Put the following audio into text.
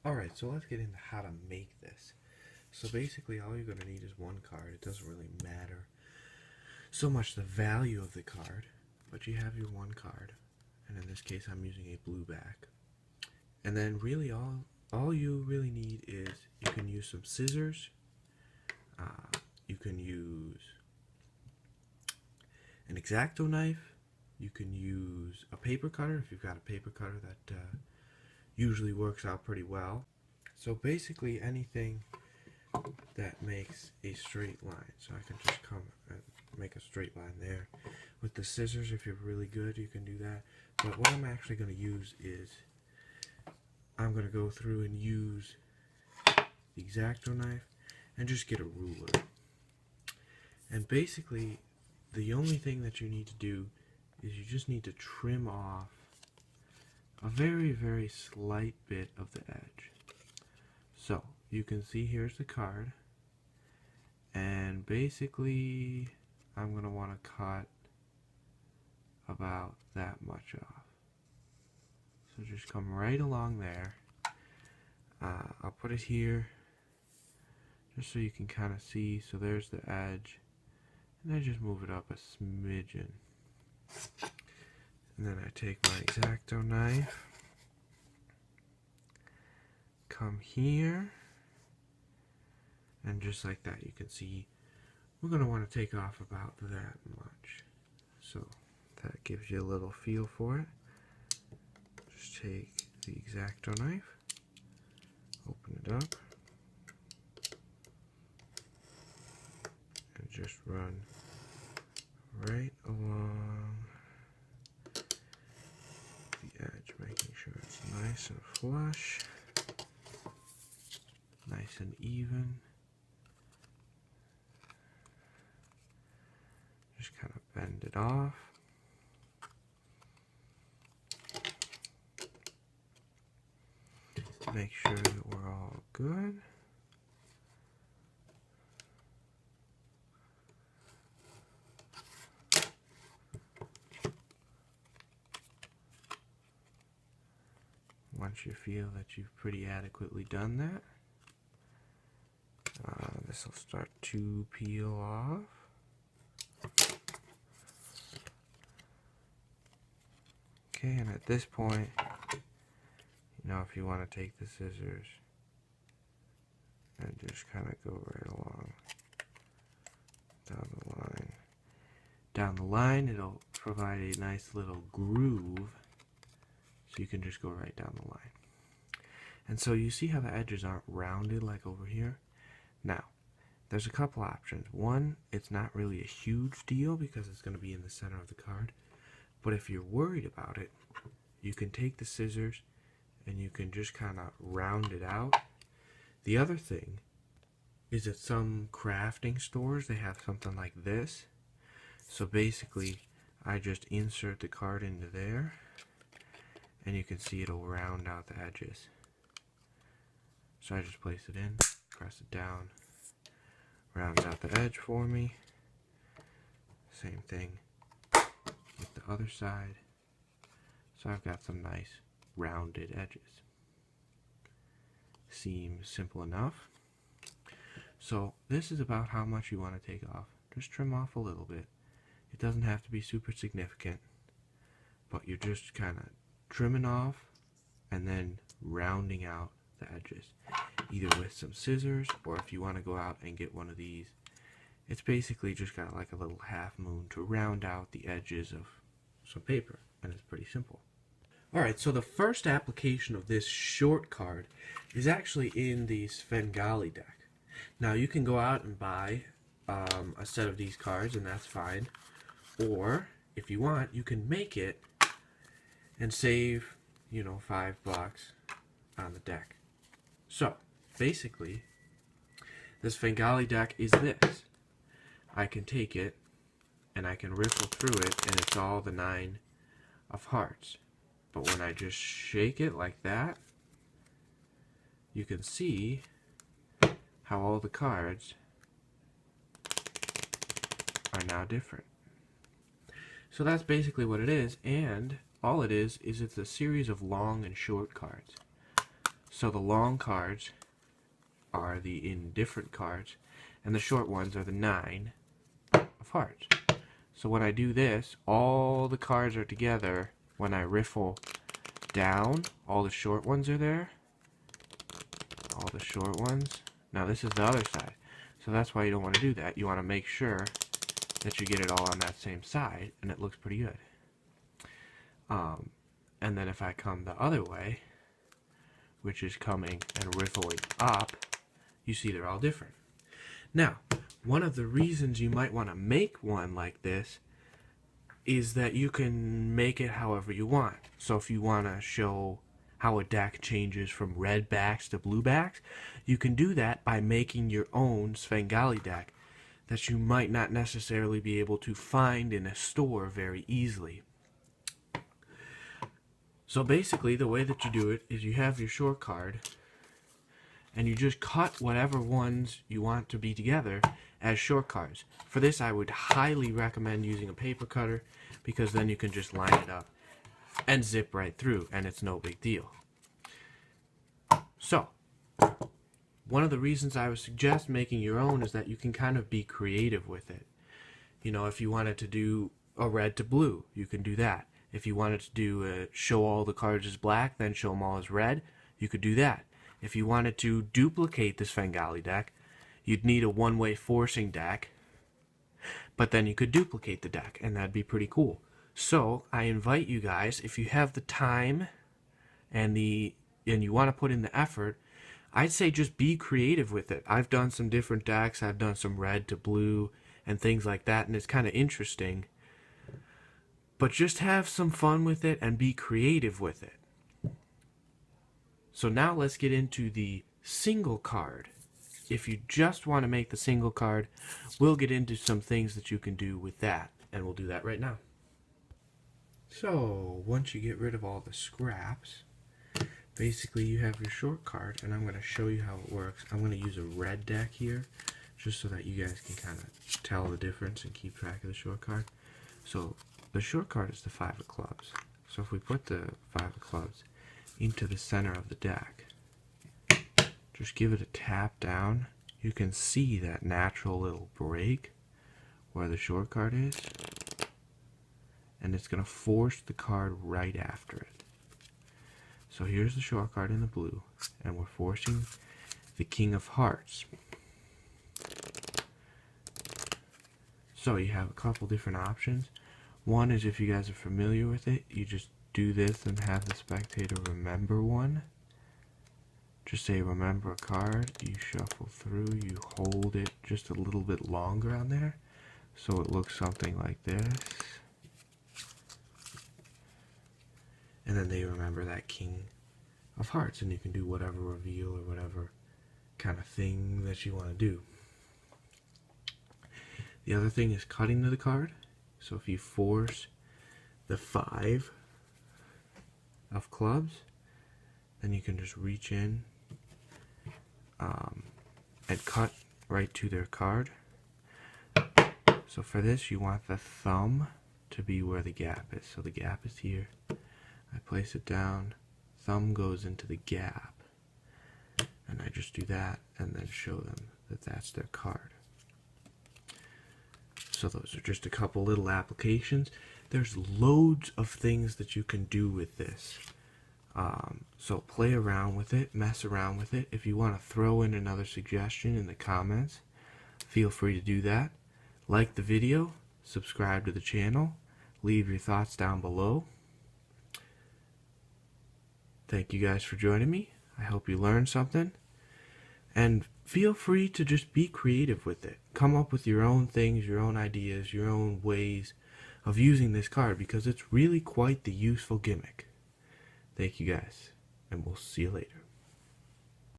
Alright, so let's get into how to make this. So basically all you're going to need is one card. It doesn't really matter so much the value of the card, but you have your one card. And in this case I'm using a blue back. And then really all you really need is you can use some scissors. You can use an X-Acto knife. You can use a paper cutter if you've got a paper cutter that usually works out pretty well. So basically anything that makes a straight line. So I can just come and make a straight line there. With the scissors, if you're really good, you can do that. But what I'm actually going to use is I'm going to go through and use the X-Acto knife and just get a ruler. And basically the only thing that you need to do is you just need to trim off a very, very slight bit of the edge. So you can see here's the card, and basically I'm going to want to cut about that much off. So just come right along there. I'll put it here just so you can kind of see. So there's the edge, and I just move it up a smidgen. And then I take my X-Acto knife, come here, and just like that you can see we're going to want to take off about that much. So that gives you a little feel for it. Just take the X-Acto knife, open it up, and just run right along the edge, making sure it's nice and flush, nice and even. Just kind of bend it off. Make sure that we're all good. Once you feel that you've pretty adequately done that, this will start to peel off. Okay, and at this point, you know, if you want to take the scissors and just kind of go right along down the line. Down the line, it'll provide a nice little groove, so you can just go right down the line. And so you see how the edges aren't rounded like over here? Now, there's a couple options. One, it's not really a huge deal because it's going to be in the center of the card. But if you're worried about it, you can take the scissors and you can just kind of round it out. The other thing is at some crafting stores, they have something like this. So basically, I just insert the card into there, and you can see it'll round out the edges. So I just place it in, press it down, rounds out the edge for me. Same thing with the other side. So I've got some nice rounded edges. Seems simple enough. So this is about how much you want to take off. Just trim off a little bit. It doesn't have to be super significant, but you're just kind of trimming off and then rounding out the edges, either with some scissors, or if you want to go out and get one of these, it's basically just got like a little half moon to round out the edges of some paper, and it's pretty simple. Alright, so the first application of this short card is actually in the Svengali deck. Now you can go out and buy a set of these cards, and that's fine, or if you want, you can make it and save, you know, $5 on the deck. So basically this Svengali deck is this. I can take it and I can riffle through it, and it's all the 9 of hearts. But when I just shake it like that, you can see how all the cards are now different. So that's basically what it is, and all it is it's a series of long and short cards. So the long cards are the indifferent cards, and the short ones are the 9 of hearts. So when I do this, all the cards are together. When I riffle down, all the short ones are there. All the short ones. Now this is the other side. So that's why you don't want to do that. You want to make sure that you get it all on that same side, and it looks pretty good. And then if I come the other way, which is coming and riffling up, you see they're all different. Now, one of the reasons you might want to make one like this is that you can make it however you want. So if you want to show how a deck changes from red backs to blue backs, you can do that by making your own Svengali deck that you might not necessarily be able to find in a store very easily. So basically the way that you do it is you have your short card and you just cut whatever ones you want to be together as short cards. For this I would highly recommend using a paper cutter because then you can just line it up and zip right through and it's no big deal. So one of the reasons I would suggest making your own is that you can kind of be creative with it. You know, if you wanted to do a red to blue, you can do that. If you wanted to do show all the cards as black, then show them all as red, you could do that. If you wanted to duplicate the Svengali deck, you'd need a one-way forcing deck, but then you could duplicate the deck, and that'd be pretty cool. So I invite you guys, if you have the time and you want to put in the effort, I'd say just be creative with it. I've done some different decks. I've done some red to blue and things like that, and it's kind of interesting. But just have some fun with it and be creative with it. So now let's get into the single card. If you just want to make the single card, we'll get into some things that you can do with that, and we'll do that right now. So once you get rid of all the scraps, basically you have your short card, and I'm going to show you how it works. I'm going to use a red deck here just so that you guys can kind of tell the difference and keep track of the short card. So the short card is the 5 of clubs. So if we put the 5 of clubs into the center of the deck, just give it a tap down, you can see that natural little break where the short card is, and it's going to force the card right after it. So here's the short card in the blue, and we're forcing the King of Hearts. So you have a couple different options. One is, if you guys are familiar with it, you just do this and have the spectator remember one. Just say remember a card, you shuffle through, you hold it just a little bit longer on there, so it looks something like this. And then they remember that King of Hearts, and you can do whatever reveal or whatever kind of thing that you want to do. The other thing is cutting to the card. So if you force the 5 of clubs, then you can just reach in and cut right to their card. So for this, you want the thumb to be where the gap is. So the gap is here. I place it down, thumb goes into the gap, and I just do that and then show them that that's their card. So those are just a couple little applications. There's loads of things that you can do with this. So play around with it, mess around with it. If you want to throw in another suggestion in the comments, feel free to do that. Like the video, subscribe to the channel, leave your thoughts down below. Thank you guys for joining me. I hope you learned something. And feel free to just be creative with it. Come up with your own things, your own ideas, your own ways of using this card, because it's really quite the useful gimmick. Thank you guys, and we'll see you later.